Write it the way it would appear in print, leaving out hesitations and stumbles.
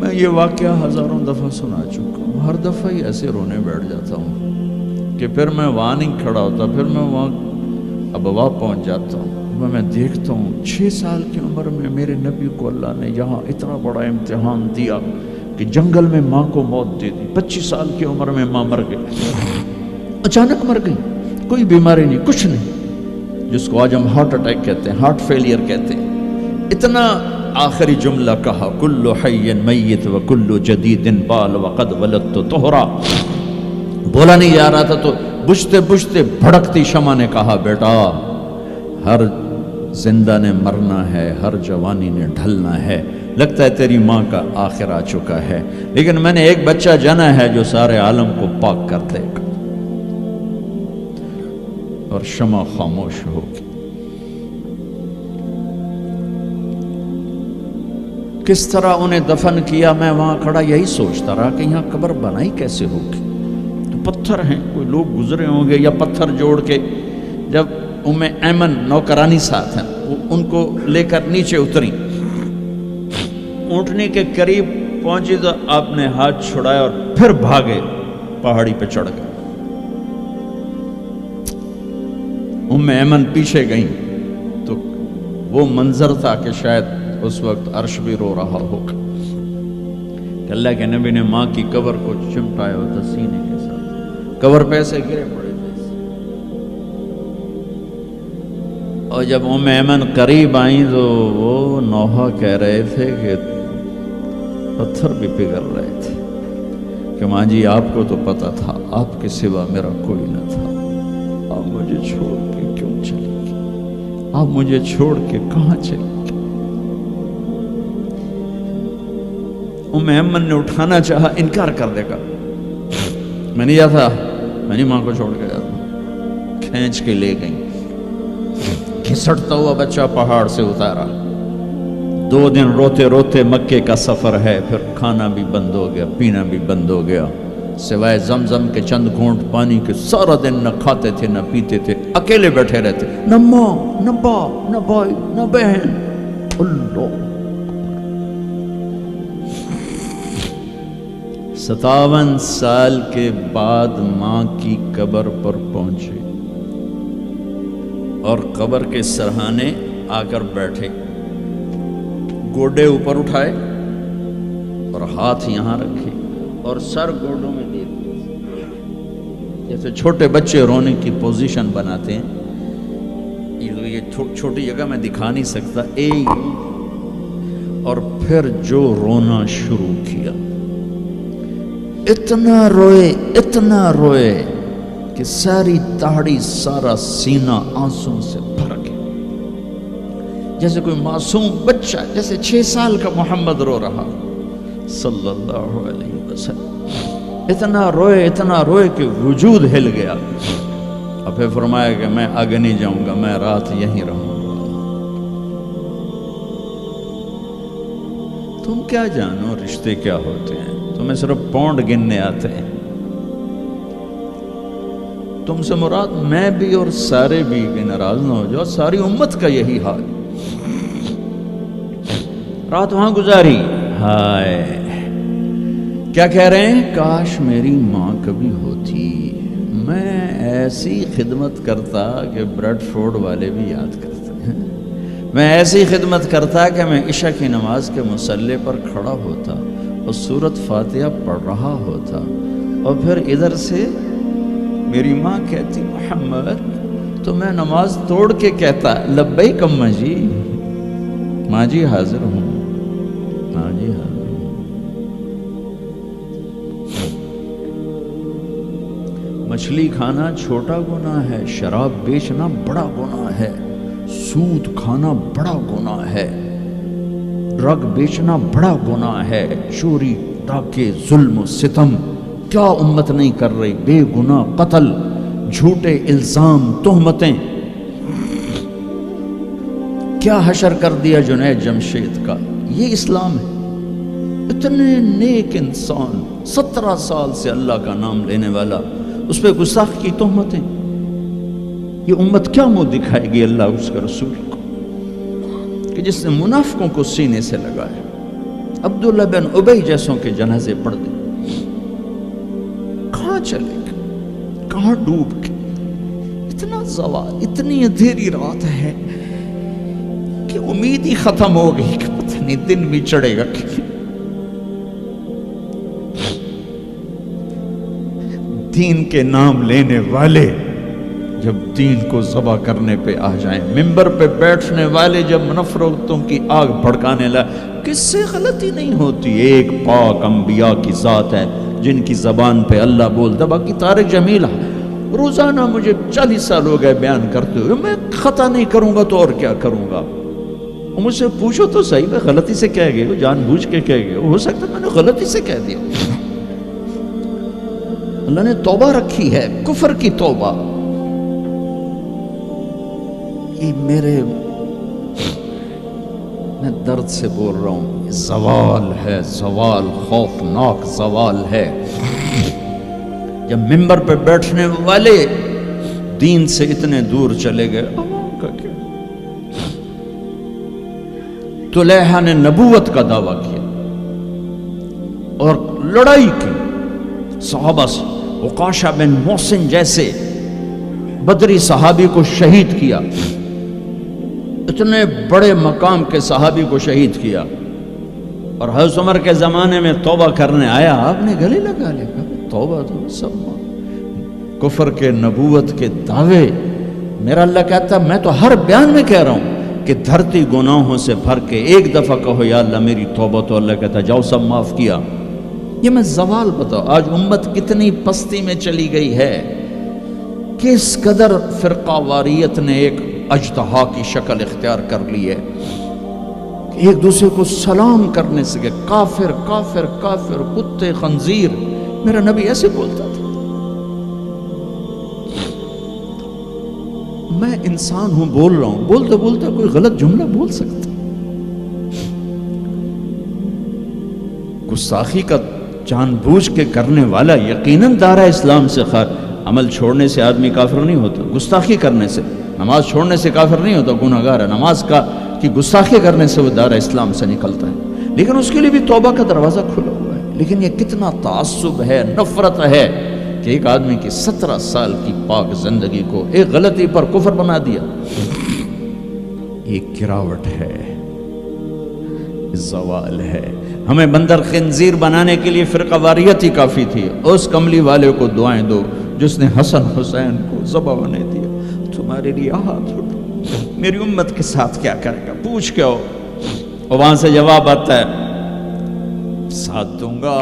میں یہ واقعہ ہزاروں دفعہ سنا چکا ہوں، ہر دفعہ ہی ایسے رونے بیٹھ جاتا ہوں کہ پھر میں وہاں نہیں کھڑا ہوتا، پھر میں وہاں ابوا پہنچ جاتا ہوں، میں دیکھتا ہوں 6 سال کی عمر میں میرے نبی کو اللہ نے یہاں اتنا بڑا امتحان دیا کہ جنگل میں ماں کو موت دے دی، 25 سال کی عمر میں ماں مر گئی، اچانک مر گئی، کوئی بیماری نہیں، کچھ نہیں، جس کو آج ہم ہارٹ اٹیک کہتے ہیں، ہارٹ فیلئر کہتے ہیں۔ اتنا آخری جملہ کہا، کل حی میت و کل جدید بال وقد ولدت طہرا، بولا نہیں جا رہا تھا تو بجھتے بجھتے بھڑکتی شمع نے کہا، بیٹا ہر زندہ نے مرنا ہے، ہر جوانی نے ڈھلنا ہے، لگتا ہے تیری ماں کا آخر آ چکا ہے، لیکن میں نے ایک بچہ جنا ہے جو سارے عالم کو پاک کر دے گا۔ اور شمع خاموش ہوگی۔ کس طرح انہیں دفن کیا، میں وہاں کھڑا یہی سوچتا رہا کہ یہاں قبر بنائی کیسے ہوگی، تو پتھر ہیں، کوئی لوگ گزرے ہوں گے یا پتھر جوڑ کے۔ جب ایمن نوکرانی ساتھ ہیں، ان کو لے کر نیچے اتری، اونٹنی کے قریب پہنچی تو آپ نے ہاتھ چھڑایا اور پھر بھاگے، پہاڑی پہ چڑھ گئے۔ ایمن پیچھے گئیں تو وہ منظر تھا کہ شاید اس وقت عرش بھی رو رہا ہوگا کہ اللہ کے نبی نے ماں کی قبر کو چمٹایا ہوتا سینے کے ساتھ، قبر پہ ایسے گرے پڑے تھے۔ اور جب ایمن قریب آئیں تو وہ نوحہ کہہ رہے تھے کہ پتھر بھی پگھل رہے تھے کہ ماں جی آپ کو تو پتا تھا آپ کے سوا میرا کوئی نہ تھا، آپ مجھے چھوڑ کے کیوں چلی گئی، آپ مجھے چھوڑ کے کہاں چلی گئی۔ ایمن نے اٹھانا چاہا، انکار کر دے گا، میں نہیں جاتا، میں نہیں ماں کو چھوڑ کے جاتا۔ کھینچ کے لے گئی، گھسٹتا ہوا بچہ پہاڑ سے اتارا۔ 2 دن روتے روتے مکے کا سفر ہے، پھر کھانا بھی بند ہو گیا، پینا بھی بند ہو گیا، سوائے زمزم کے چند گھونٹ پانی کے سارا دن نہ کھاتے تھے نہ پیتے تھے، اکیلے بیٹھے رہتے، نہ ماں نہ باپ نہ بھائی نہ بہن۔ اللہ 57 سال کے بعد ماں کی قبر پر پہنچے اور قبر کے سرہانے آ کر بیٹھے، گوڈے اوپر اٹھائے اور ہاتھ یہاں رکھے اور سر گوڈوں میں دے دیے، جیسے چھوٹے بچے رونے کی پوزیشن بناتے ہیں۔ یہ چھوٹی جگہ میں دکھا نہیں سکتا، اور پھر جو رونا شروع کیا، اتنا روئے کہ ساری داڑھی سارا سینہ آنسوں سے بھر گیا، جیسے کوئی معصوم بچہ، جیسے 6 سال کا محمد رو رہا صلی اللہ علیہ وسلم۔ اتنا روئے کہ وجود ہل گیا، اور پھر فرمایا کہ میں آگے نہیں جاؤں گا، میں رات یہیں رہوں گا۔ تم کیا جانو رشتے کیا ہوتے ہیں، تمہیں صرف پونڈ گننے آتے ہیں۔ تم سے مراد میں بھی اور سارے بھی، کہ ناراض نہ ہو جاؤ، ساری امت کا یہی حال۔ رات وہاں گزاری، ہائے کیا کہہ رہے ہیں، کاش میری ماں کبھی ہوتی، میں ایسی خدمت کرتا کہ بریڈ فورڈ والے بھی یاد کرتے ہیں، میں ایسی خدمت کرتا کہ میں عشاء کی نماز کے مصلی پر کھڑا ہوتا اور سورۃ فاتحہ پڑھ رہا ہوتا، اور پھر ادھر سے میری ماں کہتی محمد، تو میں نماز توڑ کے کہتا لبیک اماں جی، ماں جی حاضر ہوں، ماں جی حاضر ہوں۔ مچھلی کھانا چھوٹا گناہ ہے، شراب بیچنا بڑا گناہ ہے، سود کھانا بڑا گناہ ہے، ڈرگ بیچنا بڑا گناہ ہے، چوری ڈاکے ظلم و ستم کیا امت نہیں کر رہی، بے گناہ قتل، جھوٹے الزام تہمتیں، کیا حشر کر دیا جنید جمشید کا۔ یہ اسلام ہے۔ اتنے نیک انسان، 17 سال سے اللہ کا نام لینے والا، اس پہ گستاخ کی تہمتیں، یہ امت کیا منہ دکھائے گی اللہ اس کے رسول کو، کہ جس نے منافقوں کو سینے سے لگایا۔ عبداللہ بن ابی جیسوں کے جنازے پڑھ دے. کہاں چلے گئے, کہاں ڈوب کے. اتنا زوال, اتنی اندھیری رات ہے کہ امید ہی ختم ہو گئی کہ پتہ نہیں دن بھی چڑھے گا کہ. دین کے نام لینے والے جب دین کو ذبح کرنے پہ آ جائیں, ممبر پہ بیٹھنے والے جب نفرتوں کی آگ بھڑکانے لگے, کس سے غلطی نہیں ہوتی. ایک پاک انبیاء کی ذات ہے جن کی زبان پہ اللہ بولتا. باقی طارق جمیل روزانہ مجھے 40 سال ہو گئے بیان کرتے ہوئے, میں خطا نہیں کروں گا تو اور کیا کروں گا. مجھ سے پوچھو تو صحیح, میں غلطی سے کہہ گئے, جان بوجھ کے کہہ گئے, ہو سکتا میں نے غلطی سے کہہ دیا. اللہ نے توبہ رکھی ہے, کفر کی توبہ. یہ میں درد سے بول رہا ہوں, یہ زوال ہے, زوال, خوفناک زوال ہے. جب ممبر پہ بیٹھنے والے دین سے اتنے دور چلے گئے, عوام کا کیا. طلحہ نے نبوت کا دعویٰ کیا اور لڑائی کی صحابہ سے. عکاشہ بن محسن جیسے بدری صحابی کو شہید کیا, اتنے بڑے مقام کے صحابی کو شہید کیا. اور حضرت عمر کے زمانے میں توبہ کرنے آیا, آپ نے گلے لگا لیا, توبہ تو سب کفر کے نبوت کے دعوے. میرا اللہ کہتا میں تو ہر بیان میں کہہ رہا ہوں کہ دھرتی گناہوں سے بھر کے ایک دفعہ کہو یا اللہ میری توبہ, تو اللہ کہتا جاؤ سب معاف کیا. یہ میں زوال بتاؤ, آج امت کتنی پستی میں چلی گئی ہے, کس قدر فرقہ واریت نے ایک اژدہا کی شکل اختیار کر لی ہے. ایک دوسرے کو سلام کرنے سے کہ کافر کافر کافر, کتے خنزیر. میرا نبی ایسے بولتا تھا. میں انسان ہوں, بول رہا ہوں, بولتے بولتے کوئی غلط جملہ بول سکتا. گستاخی کا جان بوجھ کے کرنے والا یقیناً دارہ اسلام سے عمل چھوڑنے سے آدمی کافر نہیں ہوتا, گستاخی کرنے سے, نماز چھوڑنے سے کافر نہیں ہوتا, گناہگار ہے. نماز کی گستاخی کرنے سے وہ دارہ اسلام سے نکلتا ہے, لیکن اس کے لیے بھی توبہ کا دروازہ کھلا ہوا ہے. لیکن یہ کتنا تعصب ہے, نفرت ہے کہ ایک آدمی کی 17 سال کی پاک زندگی کو ایک غلطی پر کفر بنا دیا. ایک گراوٹ ہے, زوال ہے. ہمیں بندر خنزیر بنانے کے لیے فرقہ واریت ہی کافی تھی. اس کملی والے کو دعائیں دو جس نے حسن حسین کو ذبح ہونے دیا. تمہارے لیے ہاتھ اٹھو, میری امت کے ساتھ کیا کرے گا, پوچھ کے ہو. اور وہاں سے جواب آتا ہے ساتھ دوں گا.